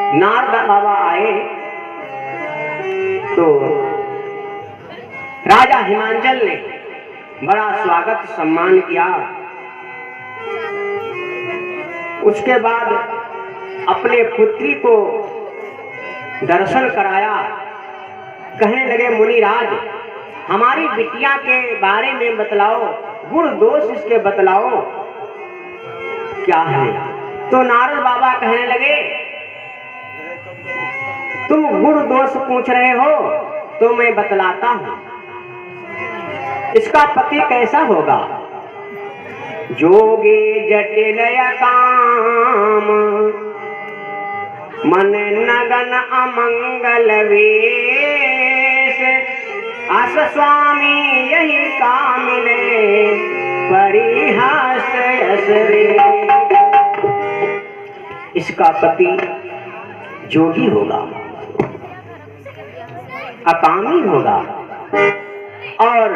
नारद बाबा आए तो राजा हिमांचल ने बड़ा स्वागत सम्मान किया। उसके बाद अपने पुत्री को दर्शन कराया। कहने लगे, मुनिराज हमारी बिटिया के बारे में बतलाओ, गुण दोष इसके बतलाओ क्या है। तो नारद बाबा कहने लगे, तुम गुण दोष पूछ रहे हो तो मैं बतलाता हूं। इसका पति कैसा होगा? जोगे जटिल काम, मन नगन अमंगल वेश, आस स्वामी यही कामिले परिहास असरे। इसका पति जोगी होगा, अकामी होगा और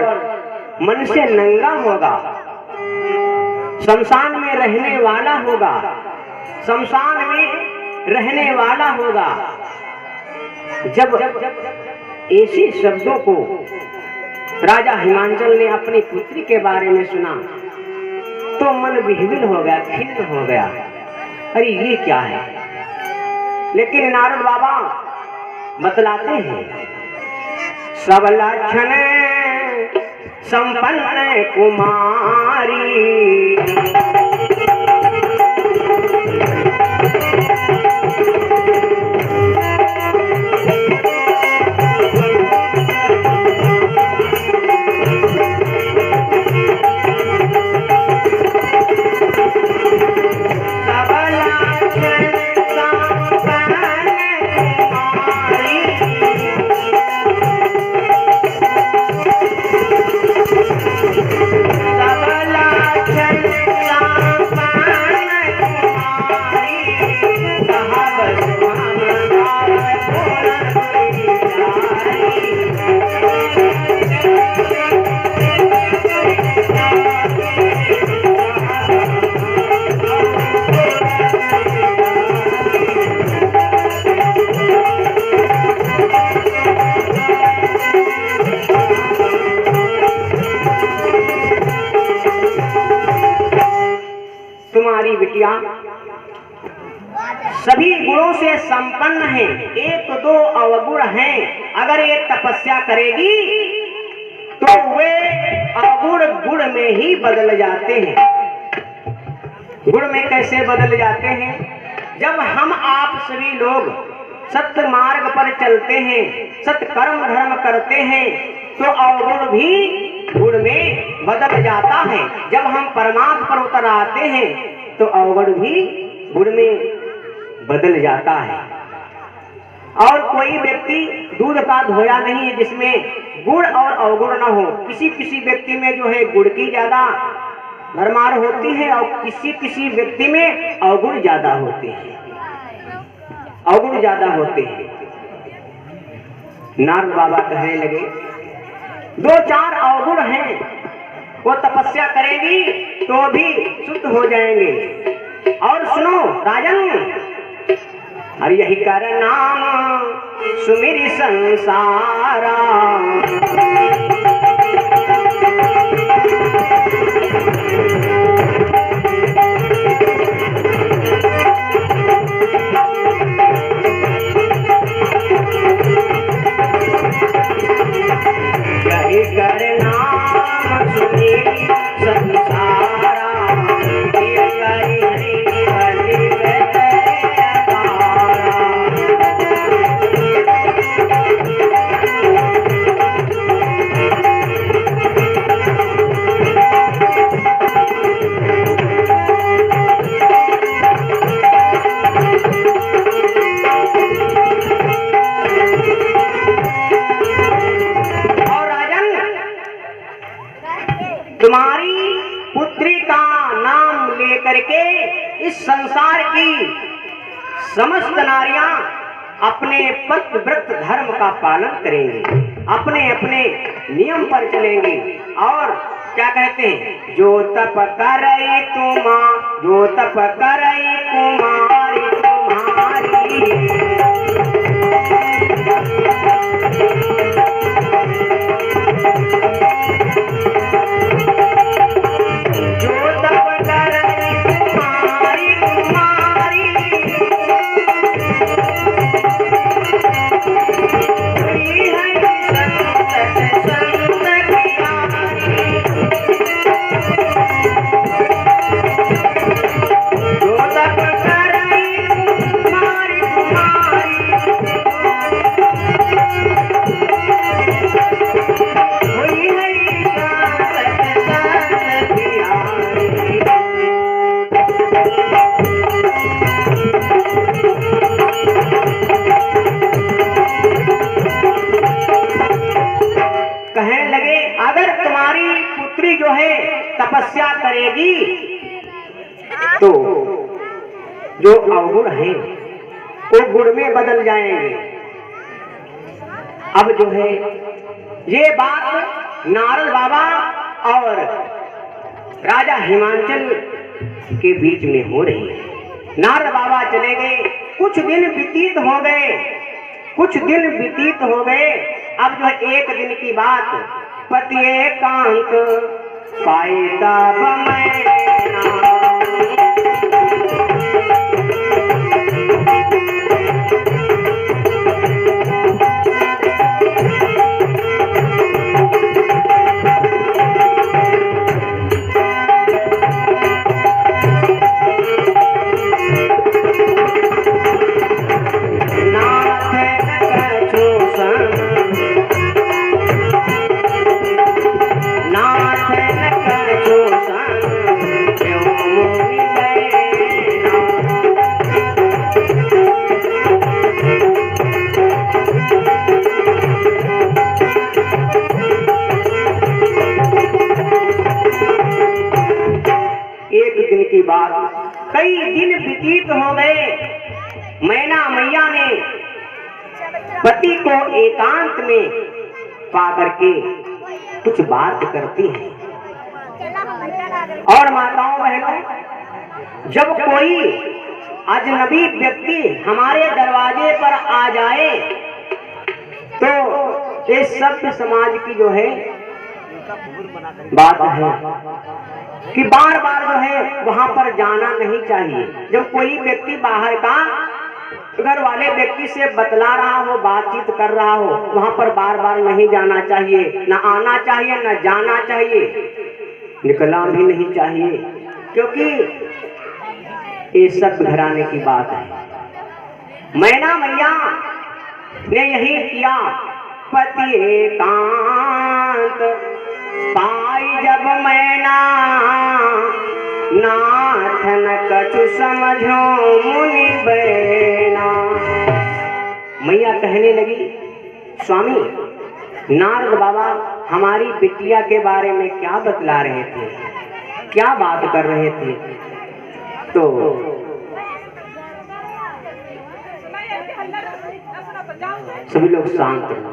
मन से नंगा होगा, शमशान में रहने वाला होगा, शमशान में रहने वाला होगा। जब ऐसे शब्दों को राजा हिमांचल ने अपनी पुत्री के बारे में सुना तो मन विह्वल हो गया, खिन्न हो गया। अरे ये क्या है? लेकिन नारद बाबा बतलाते हैं, सब लक्षण संपन्न कुमारी, तुम्हारी बिटिया सभी गुणों से संपन्न है, एक दो अवगुण हैं। अगर ये तपस्या करेगी तो वे अवगुण गुण में ही बदल जाते हैं। गुण में कैसे बदल जाते हैं? जब हम आप सभी लोग सत्य मार्ग पर चलते हैं, सत्य कर्म धर्म करते हैं तो अवगुण भी गुण में बदल जाता है। जब हम परमात्मा पर उतर आते हैं तो अवगुण भी गुण में बदल जाता है। और कोई व्यक्ति दूध का धोया नहीं है जिसमें गुण और अवगुण न हो। किसी किसी व्यक्ति में जो है गुण की ज्यादा भरमार होती है और किसी किसी व्यक्ति में अवगुण ज्यादा होते हैं, अवगुण ज्यादा होते हैं। नारद बाबा कहने लगे, दो चार अवगुण हैं, वो तपस्या करेगी तो भी शुद्ध हो जाएंगे। और सुनो राजन, हरि यही कर नाम सुमिर संसारा, यही कर नाम सुमिर संसारा, तुम्हारी पुत्री का नाम लेकर के इस संसार की समस्त नारियां अपने पति व्रत धर्म का पालन करेंगी, अपने अपने नियम पर चलेंगी। और क्या कहते हैं, जो तप करई तुमा, जो तप करई कुमारी तुम्हारी, जो अवगुण हैं वो गुण में बदल जाएंगे। अब जो है ये बात नारद बाबा और राजा हिमांचल के बीच में हो रही है। नारद बाबा चले गए, कुछ दिन व्यतीत हो गए। अब जो एक दिन की बात, पति एकांत पाए तब मैना, कई दिन व्यतीत हो गए। मैना मैया ने पति को एकांत में पा करके कुछ बात करती है। और माताओं बहनों, जब कोई अजनबी व्यक्ति हमारे दरवाजे पर आ जाए तो ये सभ्य समाज की जो है बात है कि बार बार जो है वहां पर जाना नहीं चाहिए। जब कोई व्यक्ति बाहर का घर वाले व्यक्ति से बतला रहा हो, बातचीत कर रहा हो, वहां पर बार बार नहीं जाना चाहिए, न आना चाहिए, न जाना चाहिए, निकलना भी नहीं चाहिए, क्योंकि ये सब घराने की बात है। मैना मैया ने यही किया। पति एकांत पाई जब मैना, नाथ न कछु समझो मुनि बैना। मैया कहने लगी, स्वामी नारद बाबा हमारी बिटिया के बारे में क्या बतला रहे थे, क्या बात कर रहे थे? तो सभी लोग शांत रहो।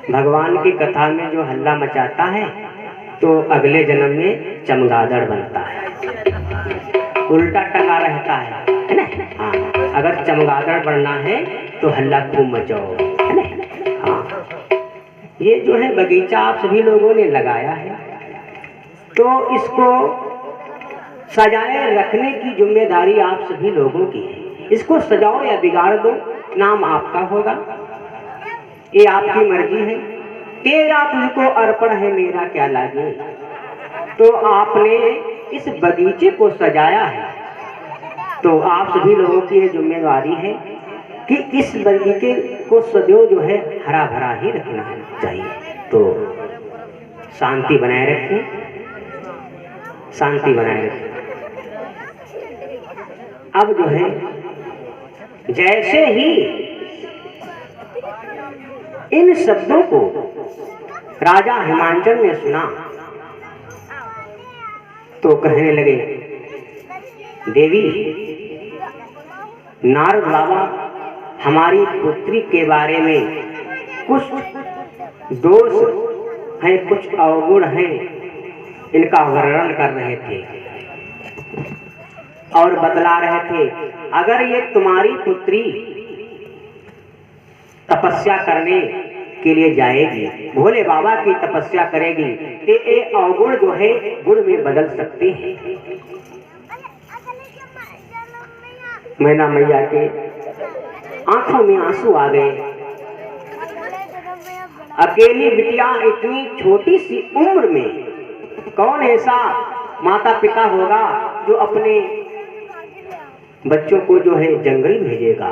भगवान की कथा में जो हल्ला मचाता है तो अगले जन्म में चमगादड़ बनता है, उल्टा टंगा रहता है ना? हाँ, अगर चमगादड़ बनना है तो हल्ला खूब मचाओ, है ना? हाँ, ये जो है बगीचा आप सभी लोगों ने लगाया है, तो इसको सजाए रखने की जिम्मेदारी आप सभी लोगों की है। इसको सजाओ या बिगाड़ दो, नाम आपका होगा, ये आपकी मर्जी है। तेरा तुझको अर्पण है, मेरा क्या लागे। तो आपने इस बगीचे को सजाया है, तो आप सभी लोगों की ये जिम्मेदारी है कि इस बगीचे को सदैव जो है हरा भरा ही रखना चाहिए। तो शांति बनाए रखें, शांति बनाए रखें। अब जो है जैसे ही इन शब्दों को राजा हिमांचल ने सुना तो कहने लगे, देवी नारद बाबा हमारी पुत्री के बारे में कुछ दोष हैं, कुछ अवगुण हैं, इनका वर्णन कर रहे थे और बतला रहे थे। अगर ये तुम्हारी पुत्री तपस्या करने के लिए जाएगी, भोले बाबा की तपस्या करेगी, तो ये अवगुण जो है गुण में बदल सकते हैं। मैना मैया के आंखों में आंसू आ गए। अकेली बिटिया इतनी छोटी सी उम्र में, कौन ऐसा माता पिता होगा जो अपने बच्चों को जो है जंगल भेजेगा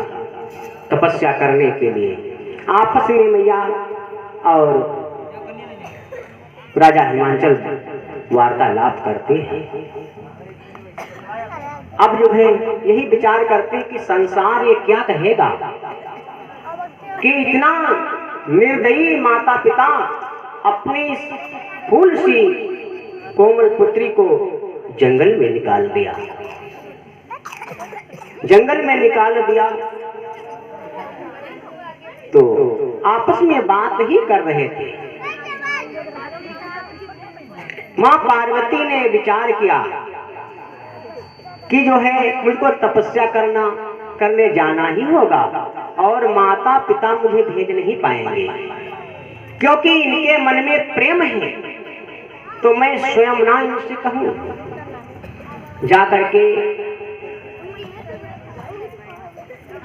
तपस्या करने के लिए। आपस में मैया और राजा हिमांचल वार्तालाप करते हैं। अब जो है यही विचार करते कि संसार ये क्या कहेगा कि इतना निर्दयी माता पिता अपनी फूल सी कोमल पुत्री को जंगल में निकाल दिया। जंगल में निकाल दिया तो आपस में बात ही कर रहे थे। मां पार्वती ने विचार किया कि जो है मुझको तपस्या करने जाना ही होगा और माता पिता मुझे भेज नहीं पाएंगे, क्योंकि इनके मन में प्रेम है, तो मैं स्वयं ना इनसे कहूं। जा करके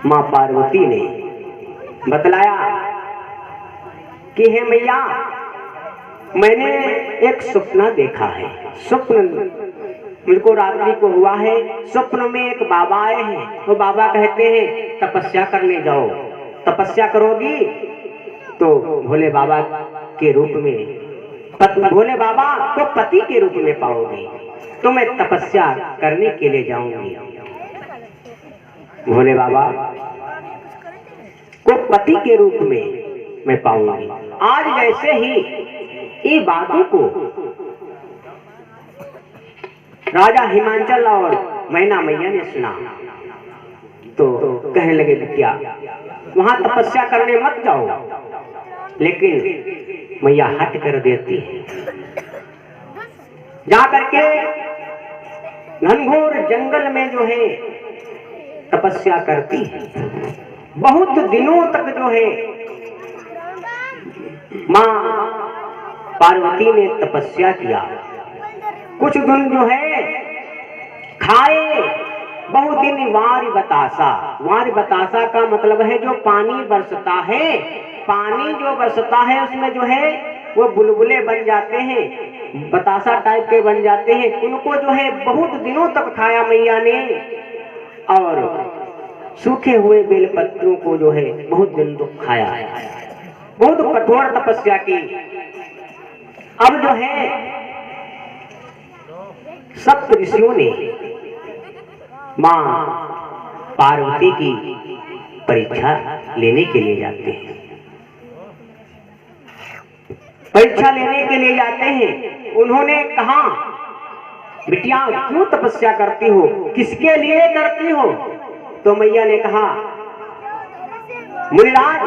मां पार्वती ने बतलाया कि हे मैया, मैंने एक सपना देखा है। स्वप्न मुझको रात्रि को हुआ है। स्वप्न में एक बाबा आए हैं। वो बाबा कहते हैं तपस्या करने जाओ, तपस्या करोगी तो भोले बाबा के रूप में भोले बाबा को पति के रूप में पाओगी। तो मैं तपस्या करने के लिए जाऊंगी। भोले बाबा को पति के रूप में मैं पाऊंगी। आज जैसे ही ये बातों को राजा हिमांचल और मैना मैया ने सुना तो कहने लगे बिटिया, वहां तपस्या करने मत जाओ। लेकिन मैया हट कर देती है। जा करके घनघोर जंगल में जो है तपस्या करती है। बहुत दिनों तक जो है मां पार्वती ने तपस्या किया। कुछ दिन जो है खाए, बहुत दिन वारी बतासा। वारी बतासा का मतलब है जो पानी बरसता है, पानी जो बरसता है उसमें जो है वो बुलबुले बन जाते हैं, बतासा टाइप के बन जाते हैं। उनको जो है बहुत दिनों तक खाया मैया ने, और सूखे हुए बेलपत्रों को जो है बहुत दिन तक खाया। बहुत कठोर तपस्या की। अब जो है सप्त ऋषियों ने मां पार्वती की परीक्षा लेने के लिए जाते हैं। परीक्षा लेने के लिए जाते हैं। उन्होंने कहा बिटिया क्यों तपस्या करती हो, किसके लिए करती हो? तो मैया ने कहा मुनिराज,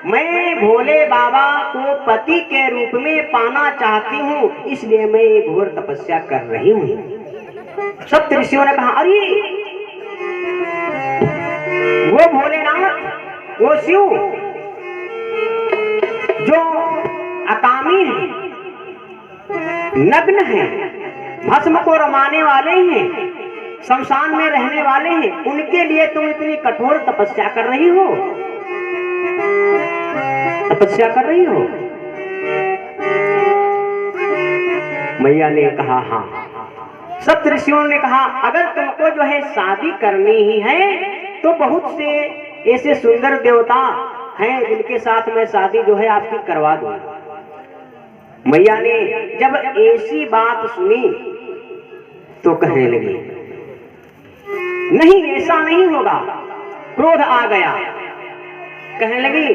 मैं भोले बाबा को पति के रूप में पाना चाहती हूँ, इसलिए मैं ये घोर तपस्या कर रही हूँ। सप्त ऋषियों ने कहा अरे वो भोलेनाथ, वो शिव जो अकामी है, नग्न है, भस्म को रमाने वाले हैं, शमशान में रहने वाले हैं, उनके लिए तुम इतनी कठोर तपस्या कर रही हो, तपस्या कर रही हो? मैया ने कहा हाँ। सप्त ऋषियों ने कहा अगर तुमको जो है शादी करनी ही है तो बहुत से ऐसे सुंदर देवता हैं जिनके साथ मैं शादी जो है आपकी करवा दूंगा। मैया ने जब ऐसी बात सुनी तो कहने लगी नहीं, ऐसा नहीं होगा। क्रोध आ गया। कहने लगी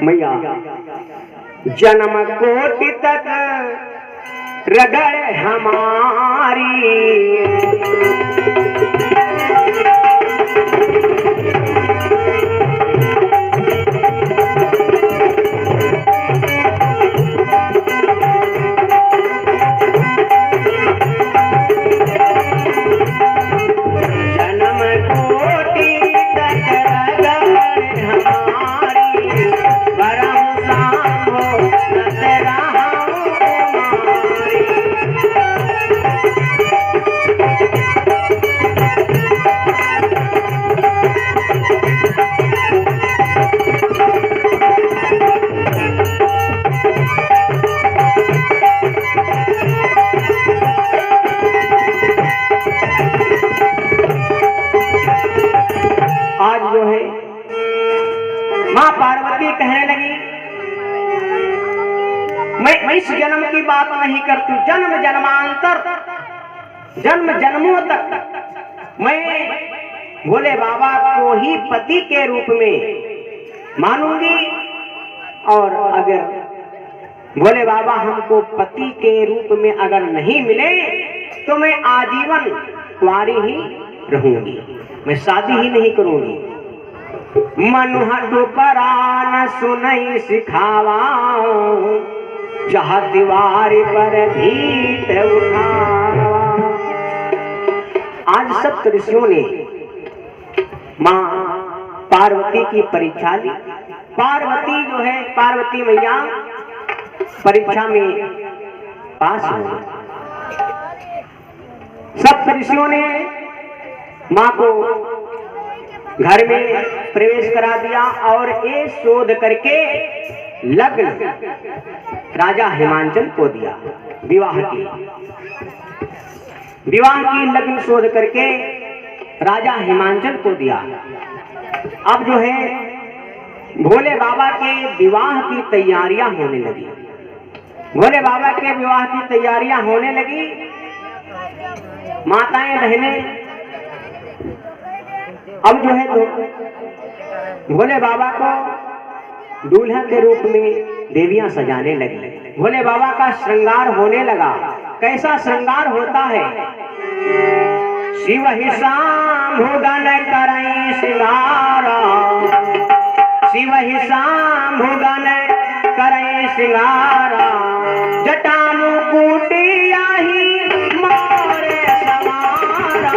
मैया जन्म कोटि तक रगड़ हमारी, आज जो है मां पार्वती कहने लगी मैं इस जन्म की बात नहीं करती, जन्म जन्मांतर, जन्म जन्मों तक मैं भोले बाबा को ही पति के रूप में मानूंगी। और अगर बोले बाबा हमको पति के रूप में अगर नहीं मिले तो मैं आजीवन कुंवारी ही रहूंगी, मैं शादी ही नहीं करूंगी। मनुहट परान सुनई सिखावा, चाह दीवार पर भीत उठावा। आज सब ऋषियों ने माँ पार्वती की परीक्षा ली। पार्वती जो है, पार्वती मैया परीक्षा में पास हो गई। सब ऋषियों ने माँ को घर में प्रवेश करा दिया और ये शोध करके लग्न राजा हिमांचल को दिया। विवाह की लग्न शोध करके राजा हिमांचल को दिया। अब जो है भोले बाबा के विवाह की तैयारियां होने लगी। भोले बाबा के विवाह की तैयारियां होने लगी। माताएं बहनें अब जो है भोले बाबा को दूल्हा के रूप में देवियां सजाने लगी। भोले बाबा का श्रृंगार होने लगा। कैसा श्रृंगार होता है? शिव ही शाम्भुगन करई श्रृंगारा, शिव ही शाम्भुगन करई श्रृंगारा, जटा मुकुटिया ही मोरे समारा,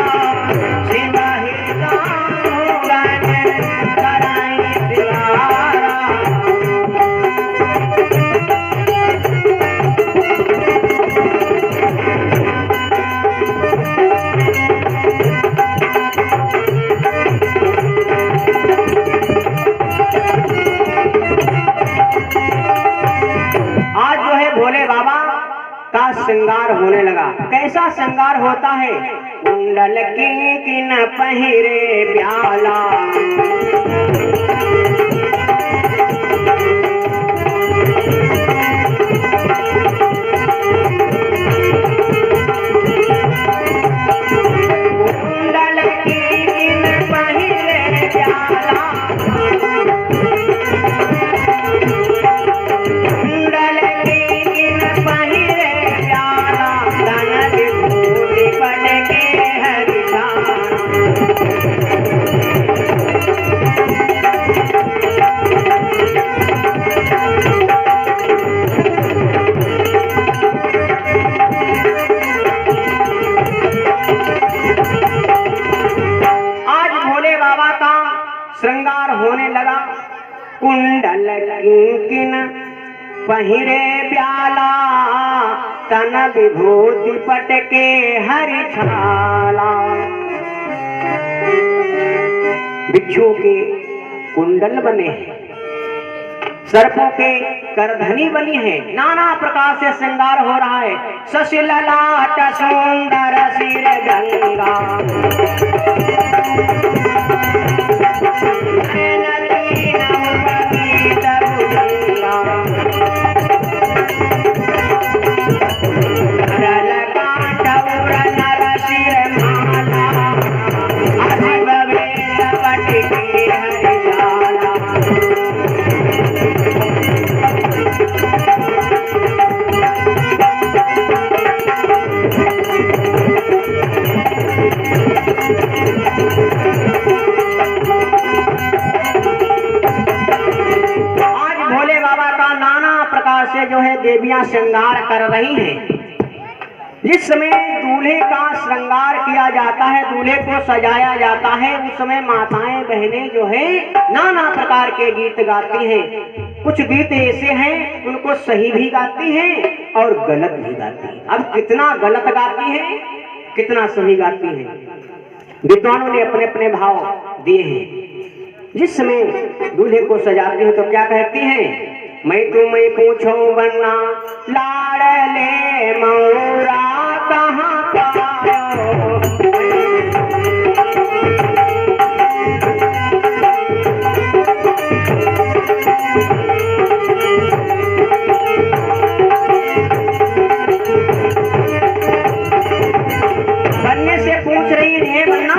शिव ही शाम्भुगन करई श्रृंगारा। भोले बाबा का श्रृंगार होने लगा। कैसा श्रृंगार होता है? कुंडल किन पहिरे प्याला, कुंडल किन पहिरे प्याला, श्रृंगार होने लगा। कुंडल किन पहिरे प्याला, तन विभूति पटके हरि छाला। बिच्छू के कुंडल बने हैं, सर्पों के करधनी बनी है, नाना प्रकार से श्रृंगार हो रहा है। शशि ललाट सुंदर सिर गंगा, से जो है देवियां श्रृंगार कर रही हैं। जिस समय दूल्हे का श्रृंगार किया जाता है, दूल्हे को सजाया जाता है, उस समय माताएं बहनें जो है नाना प्रकार के गीत गाती हैं। कुछ गीत ऐसे हैं उनको सही भी गाती हैं और गलत भी गाती हैं। अब कितना गलत गाती हैं, कितना सही गाती हैं, विद्वानों ने अपने अपने भाव दिए हैं। जिस समय दूल्हे को सजाती हैं तो क्या कहती हैं? मैं तुम्हें पूछो बन्ना लाड़ले मौरा कहाँ पायो, बनने से पूछ रही है बन्ना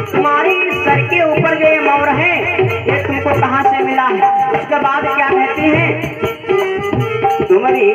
तुम्हारी सर के ऊपर जो ये मोर है ये तुमको कहाँ से मिला है? उसके बाद क्या कहती है? तुम्हारी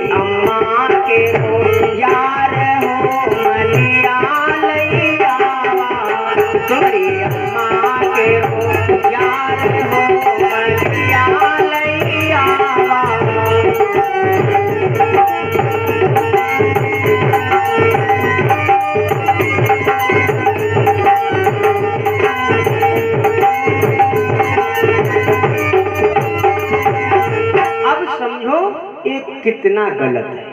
गलत है।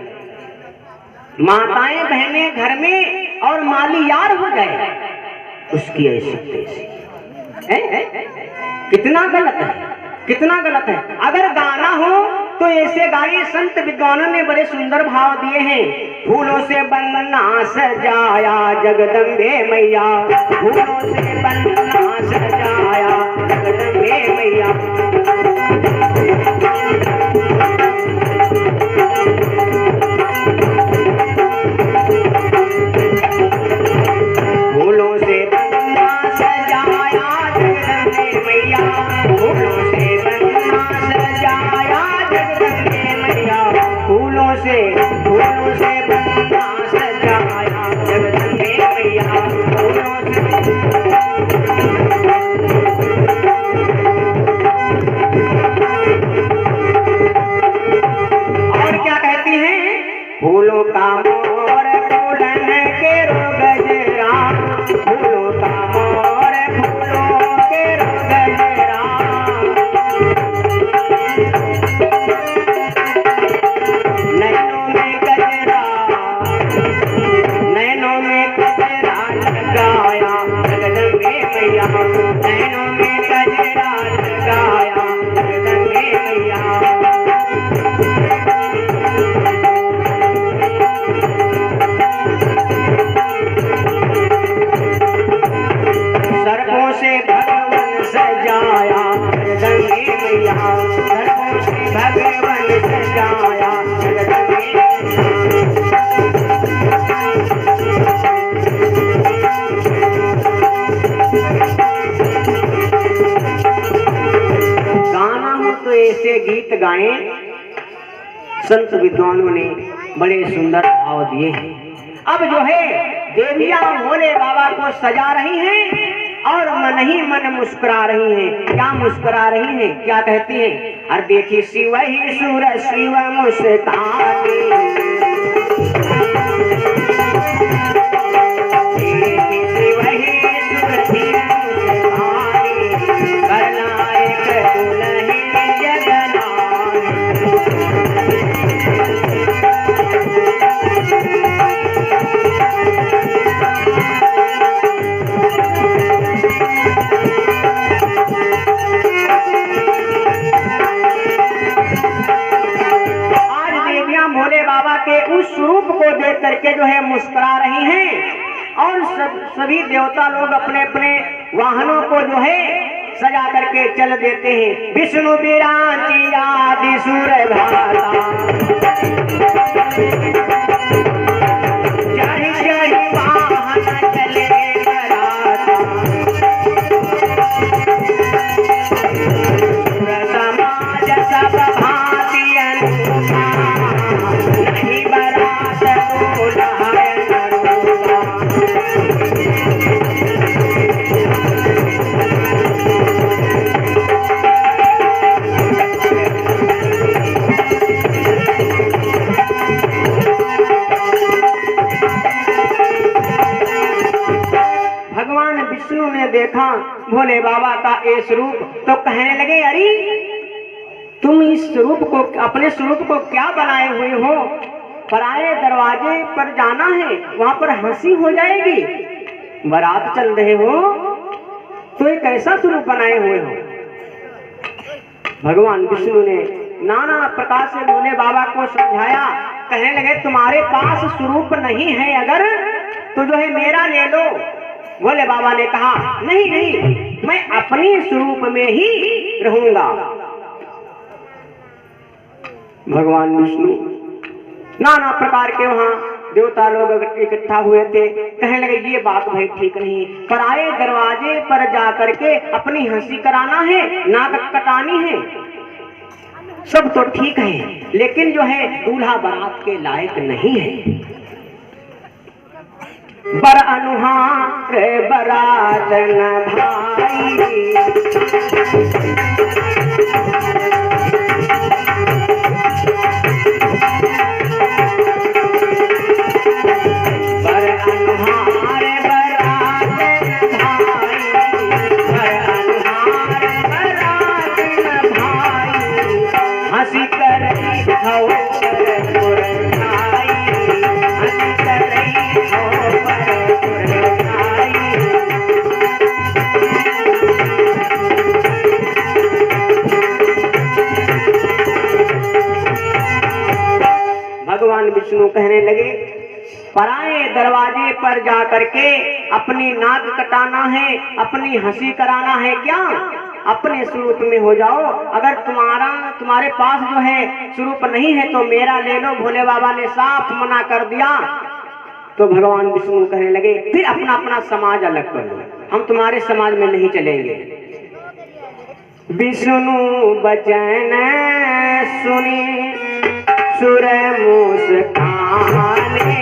माताएं बहनें घर में और माली यार हो गए, उसकी ऐसी तैसी कितना गलत है, कितना गलत है। अगर गाना हो तो ऐसे गाए। संत विद्वानों ने बड़े सुंदर भाव दिए हैं। फूलों से बनना सजाया जगदम्बे मैया, फूलों से बनना सजाया जगदम्बे मैया। फूलों से बनना सजाया जगदम्बे मैया, फूलों से बनना सजाया जगदम्बे मैया, फूलों से बनना सजाया जगदम्बे मैया, फूलों और क्या कहती हैं? फूलों का मोर फूलन के रो गजरा, फूलों का मोर फूलों के रो गजरा। नैनों में गजरा, नैनों में गजरा लगाया जगदम्बे मैया, नैनों में गजरा लगाया जगदम्बे मैया। सर्पों से भगवान सजाया जगदम्बे मैया, सर्पों से भगवान सजाया जगदम्बे मैया। गाना हो तो ऐसे गीत गाएं। संत विद्वानों ने बड़े सुंदर भाव दिए हैं। अब जो है देवियां भोले बाबा को सजा रही हैं और मन ही मन मुस्कुरा रही हैं। क्या मुस्कुरा रही हैं? क्या कहती हैं? अरे देखी शिव ही सुर शिव मुस्कानी, देखी शिव ही सुर शिव मुस्कानी, करनायक दुल्हन जगनानी। भोले बाबा के उस स्वरूप को देख करके जो है मुस्कुरा रही हैं और सभी देवता लोग अपने अपने वाहनों को जो है सजा करके चल देते हैं। विष्णु विरांची आदि सुर भाता, जय जय वाहन चले बराता, समाज सब भांति अनूठा, नहीं बरात को लायन रूपा। भगवान विष्णु ने देखा भोले बाबा का ये स्वरूप तो कहने लगे, अरे तुम इस स्वरूप को, अपने स्वरूप को क्या बनाए हुए हो? पराये दरवाजे पर जाना है, वहां पर हंसी हो जाएगी। बारात चल रहे हो तो एक ऐसा स्वरूप बनाए हुए हो। भगवान विष्णु ने नाना प्रकार से भोले बाबा को समझाया। कहने लगे, तुम्हारे पास स्वरूप नहीं है अगर तो जो है मेरा ले लो। भोले बाबा ने कहा, नहीं नहीं, मैं अपने स्वरूप में ही रहूंगा। भगवान विष्णु नाना प्रकार के वहां देवता लोग इकट्ठा हुए थे। कहने लगे, ये बात भाई ठीक नहीं, पराये दरवाजे पर जाकर के अपनी हंसी कराना है, नाक कटानी है, सब तो ठीक है, लेकिन जो है दूल्हा बारात के लायक नहीं है। बर अनुहार बरात न भाई, हंसी कर पराए दरवाजे पर जा करके अपनी नाक कटाना है, अपनी हंसी कराना है क्या? अपने स्वरूप में हो जाओ। अगर तुम्हारे पास जो है स्वरूप नहीं है तो मेरा ले लो। भोले बाबा ने साफ मना कर दिया। तो भगवान विष्णु कहने लगे फिर अपना अपना समाज अलग कर लो, हम तुम्हारे समाज में नहीं चलेंगे। विष्णु बचन सुनी सुर मुस्काने,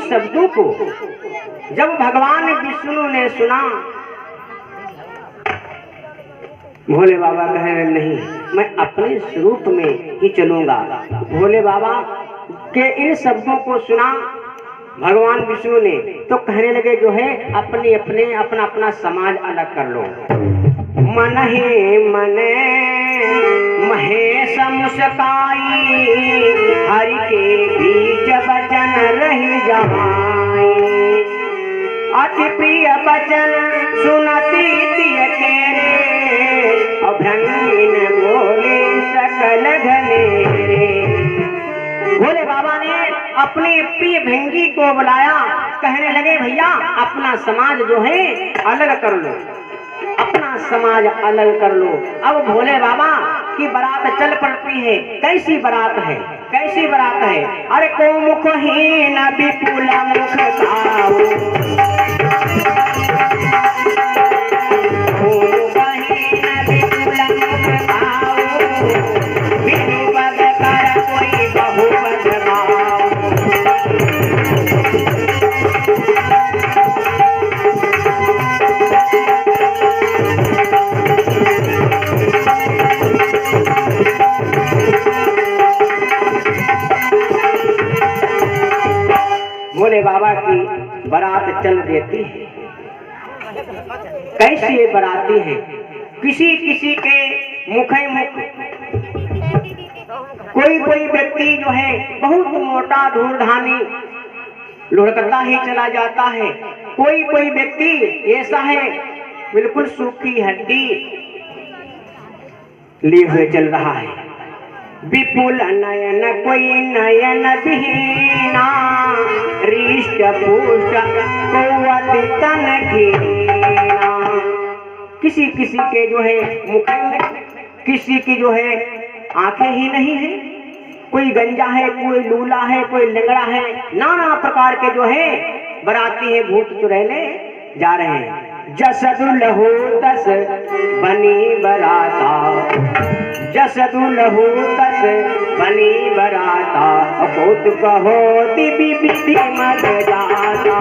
शब्दों को जब भगवान विष्णु ने सुना, भोले बाबा कह रहे नहीं, मैं अपने स्वरूप में ही चलूंगा। भोले बाबा के इन शब्दों को सुना भगवान विष्णु ने तो कहने लगे जो है अपना अपना समाज अलग कर लो। मन ही मने महेश मुस्काई, हरि के बीच बचन रही जमाई। अति प्रिय बचन सुनती तिय केरे, अभ्रंगिन बोले सकल घनेरे। भोले बाबा ने अपने प्रिय भंगी को बुलाया, कहने लगे भैया अपना समाज जो है अलग कर लो, अपना समाज अलग कर लो। अब भोले बाबा की बारात चल पड़ती है। कैसी बारात है, कैसी बारात है? अरे को मुखहीन विपुल मुख साऊ, मुखहीन विपुल मुख साऊ, बिनु पद कर कोई बहुपद गाऊ। भोले बाबा की बारात चल देती है। कैसी ये बाराती है? किसी किसी के मुखे मुख कोई व्यक्ति जो है बहुत मोटा धूर्धानी लुढ़कता ही चला जाता है। कोई व्यक्ति ऐसा है बिल्कुल सूखी हड्डी लिए हुए चल रहा है। विपुल नयन कोई नयन विहीना, रिष्ट पुष्ट कौवति तन कीना। किसी किसी के जो है मुख में, किसी की जो है आंखें ही नहीं है। कोई गंजा है, कोई लूला है, कोई लंगड़ा है। नाना प्रकार के जो है बराती है भूत चुड़ैले जा रहे हैं। जसदुलहु दस बनी बराता, जसदुलहु दस बनी बराता, कौतुक होती विधि मत जाता।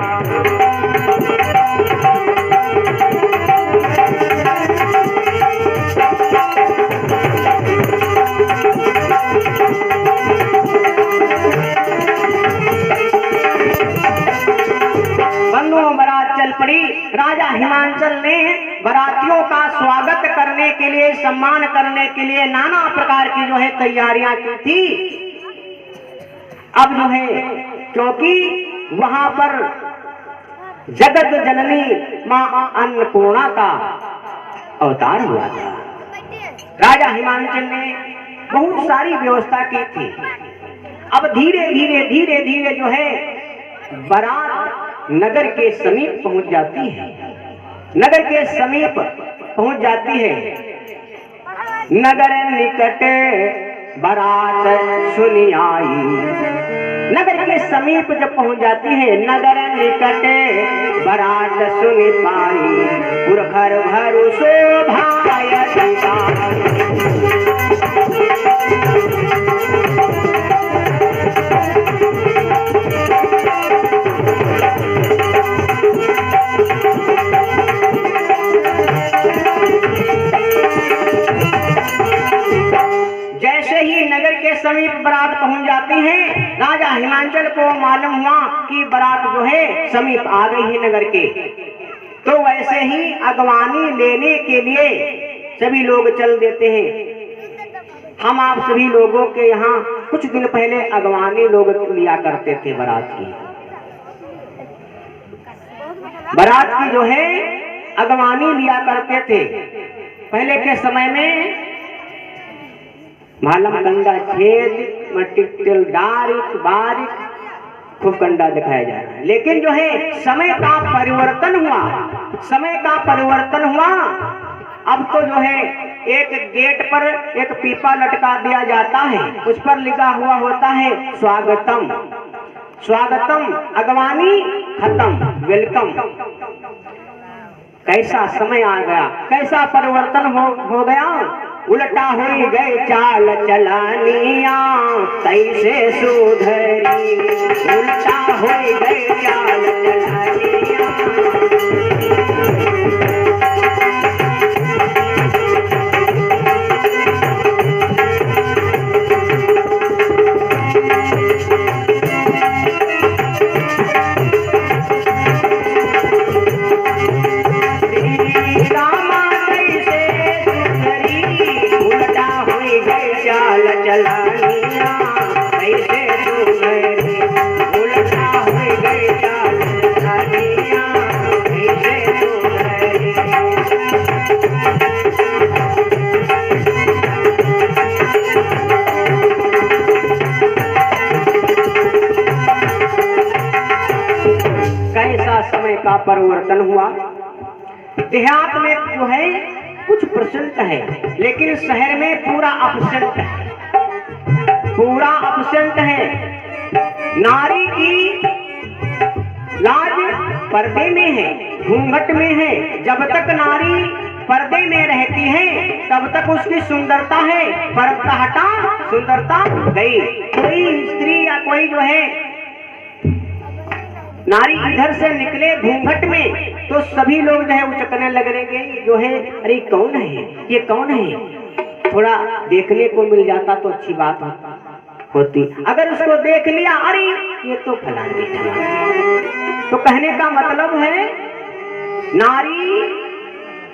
पड़ी। राजा हिमांचल ने बरातियों का स्वागत करने के लिए, सम्मान करने के लिए नाना प्रकार की जो है तैयारियां की थी। अब जो है क्योंकि वहां पर जगत जननी मां अन्नपूर्णा का अवतार हुआ था, राजा हिमांचल ने बहुत सारी व्यवस्था की थी। अब धीरे धीरे जो है बारात नगर के समीप पहुंच जाती है। नगर के समीप पहुंच जाती है। नगर निकट बारात सुनी आई। नगर के समीप जब पहुंच जाती है, नगर निकट बारात सुनी पाई। पुरखर भरु शोभाय जो है समीप आ गई है नगर के। तो वैसे ही अगवानी लेने के लिए सभी लोग चल देते हैं। हम आप सभी लोगों के यहाँ कुछ दिन पहले अगवानी लोग लिया करते थे बारात की। बारात की जो है अगवानी लिया करते थे। पहले के समय में भालम कंडा छेद मटिकल डारिक बारिक खूब कंडा दिखाया जा रहा है। लेकिन जो है समय का परिवर्तन हुआ, समय का परिवर्तन हुआ। अब तो जो है एक गेट पर एक पीपा लटका दिया जाता है, उस पर लिखा हुआ होता है स्वागतम स्वागतम, अगवानी खत्म, वेलकम। कैसा समय आ गया, कैसा परिवर्तन हो गया। उल्टा हो गए चाल चलानिया कैसे सुधरी, उल्टा हो गए चाल चलानिया। कैसा समय का परिवर्तन हुआ। देहात में जो है कुछ परसेंट है, लेकिन शहर में पूरा अपसेंट है, पूरा अपसेंट है। नारी की लाज पर्दे में है, घूंघट में है। जब तक नारी पर्दे में रहती है तब तक उसकी सुंदरता है, पर्दा हटा सुंदरता गई। कोई स्त्री या कोई जो है नारी इधर से निकले घूंघट में तो सभी लोग जो है उचकने लगेंगे, जो है अरे कौन है, ये कौन है। थोड़ा देखने को मिल जाता तो अच्छी बात होती। अगर उसको देख लिया अरे ये तो फलानी, तो कहने का मतलब है नारी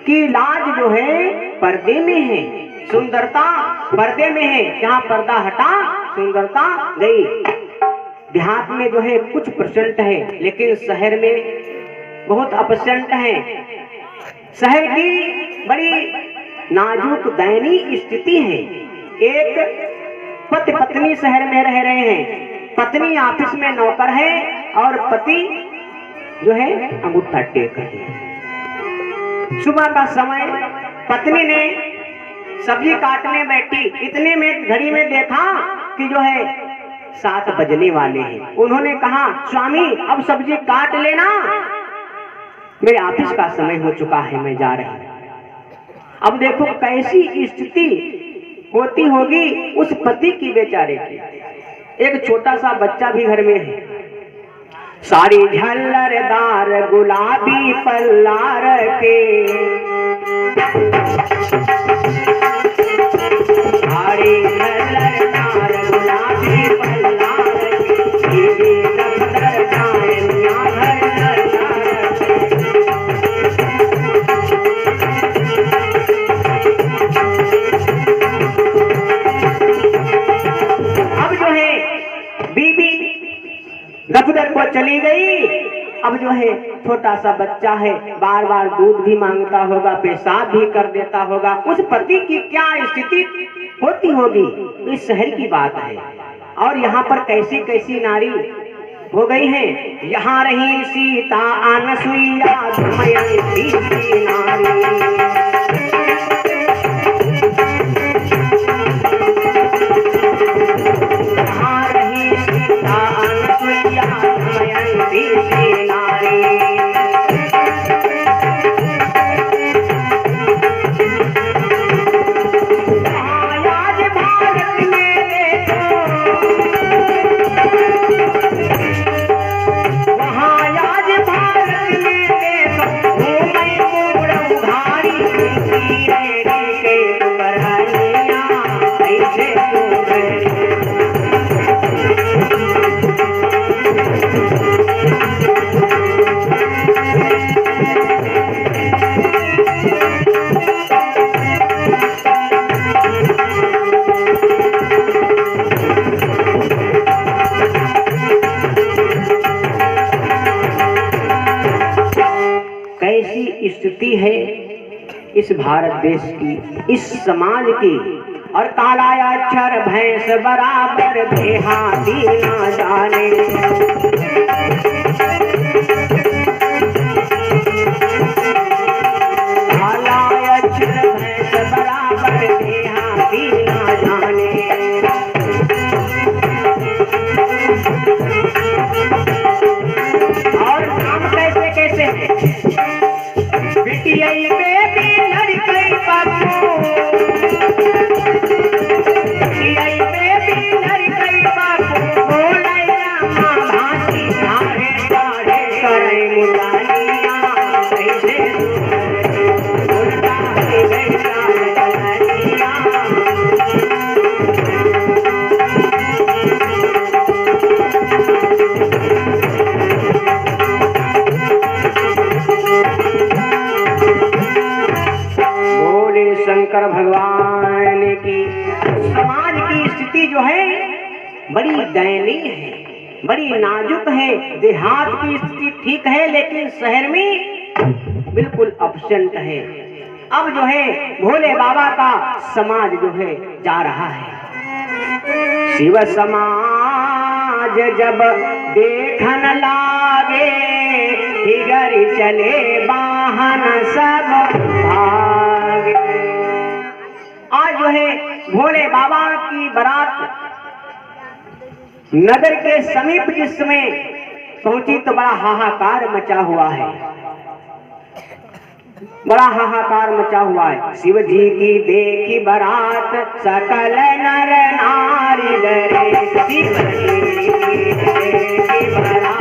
की लाज जो है पर्दे में है, सुंदरता पर्दे में है। जहाँ पर्दा हटा सुंदरता गई। देहात में जो है कुछ परसेंट है, लेकिन शहर में बहुत अपसेंट है। शहर की बड़ी नाजुक दयनीय स्थिति है। एक पति पत्नी शहर में रह रहे हैं, पत्नी ऑफिस में नौकर है और पति जो है अंगूठा टेक है। सुबह का समय पत्नी ने सब्जी काटने बैठी, इतने में घड़ी में देखा कि जो है 7 बजने वाले हैं। उन्होंने कहा स्वामी अब सब्जी काट लेना, मेरे ऑफिस का समय हो चुका है, मैं जा रही हूं। अब देखो कैसी स्थिति होती होगी उस पति की बेचारे की। एक छोटा सा बच्चा भी घर में है। साड़ी झल्लरदार गुलाबी पल्लार के, साड़ी झल्लरदार गुलाबी पल्लार के, दफ्तर जाए मियां घर दफ्तर को चली गई। अब जो है छोटा सा बच्चा है, बार बार दूध भी मांगता होगा, पेशाब भी कर देता होगा। उस पति की क्या स्थिति होती होगी, इस शहर की बात है। और यहाँ पर कैसी कैसी नारी हो गई है। यहाँ रही सीता अनसुईया दमयंती नारी, स्थिति है इस भारत देश की, इस समाज की। और काला अक्षर भैंस बराबर देहाती ना जाने, काला अक्षर भैंस बराबर देहाती ना जाने। और काम कैसे कैसे बिटियाई में भी लड़कई बाबू, बिटियाई में भी लड़कई बाबू, बोले रामा भांसी धारे धारे करे मुलानिया, कैसे उल्टा के बैठा लड़निया। शंकर भगवान की समाज की स्थिति जो है बड़ी दयनीय है, बड़ी नाजुक है। देहात की स्थिति ठीक है लेकिन शहर में बिल्कुल अपसेंट है। अब जो है भोले बाबा का समाज जो है जा रहा है। शिव समाज जब देखन लागे, हिगरी चले वाहन सब भागे। आज जो है भोले बाबा की बारात नगर के समीप जिस समय पहुंची तो बड़ा हाहाकार मचा हुआ है, बड़ा हाहाकार मचा हुआ है। शिव जी की देखी बारात सकल नर नारी डरे, शिव जी की देखी बारात।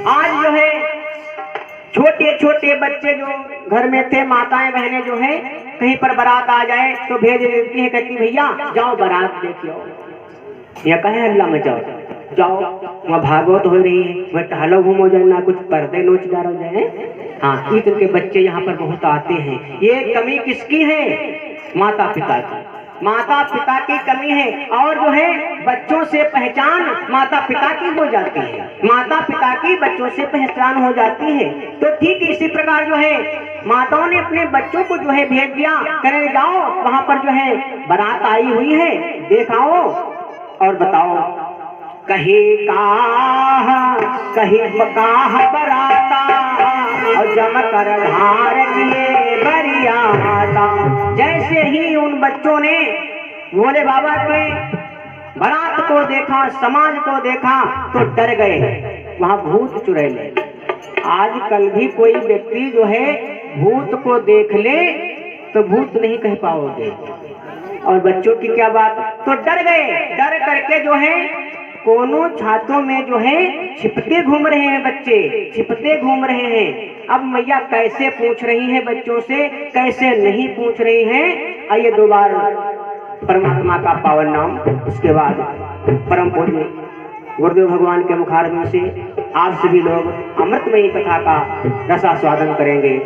आज जो है छोटे छोटे बच्चे जो घर में थे, माताएं बहनें जो है कहीं पर बारात आ जाए तो भेज देती है, कहती भैया जाओ बारात देखियो, या कहे हल्ला मचाओ, जाओ वहाँ भागवत हो रही है, वह टहलो घूमो जाए, ना कुछ पर्दे नोच डालो जाए। हाँ, ईद के बच्चे यहाँ पर बहुत आते हैं। ये कमी किसकी है? माता पिता की, माता पिता की कमी है। और जो है बच्चों से पहचान माता पिता की हो जाती है, माता पिता की बच्चों से पहचान हो जाती है। तो ठीक इसी प्रकार जो है माताओं ने अपने बच्चों को जो है भेज दिया, कहने जाओ वहां पर जो है बारात आई हुई है, देखाओ और बताओ। कहीं काह बराता और जमकर धार किए बरियाता। जैसे ही उन बच्चों ने भोले बाबा के बारात को देखा, समाज को देखा तो डर गए, वहां भूत चुड़ैले। आजकल भी कोई व्यक्ति जो है भूत को देख ले तो भूत नहीं कह पाओगे, और बच्चों की क्या बात, तो डर गए। डर करके जो है कोनों छातों में जो है छिपते घूम रहे हैं, बच्चे छिपते घूम रहे हैं। अब मैया कैसे पूछ रही है बच्चों से, कैसे नहीं पूछ रही हैं। आइए दो बार परमात्मा का पावन नाम, उसके बाद परम पूज्य गुरुदेव भगवान के मुखारविंद से आप सभी लोग अमृतमयी कथा का रसास्वादन करेंगे।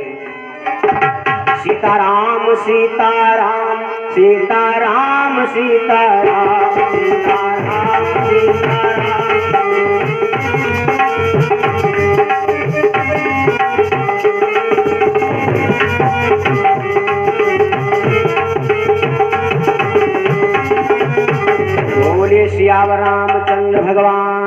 सीताराम सीताराम सीताराम सीताराम सीताराम सीताराम। बोले सियावर रामचंद्र भगवान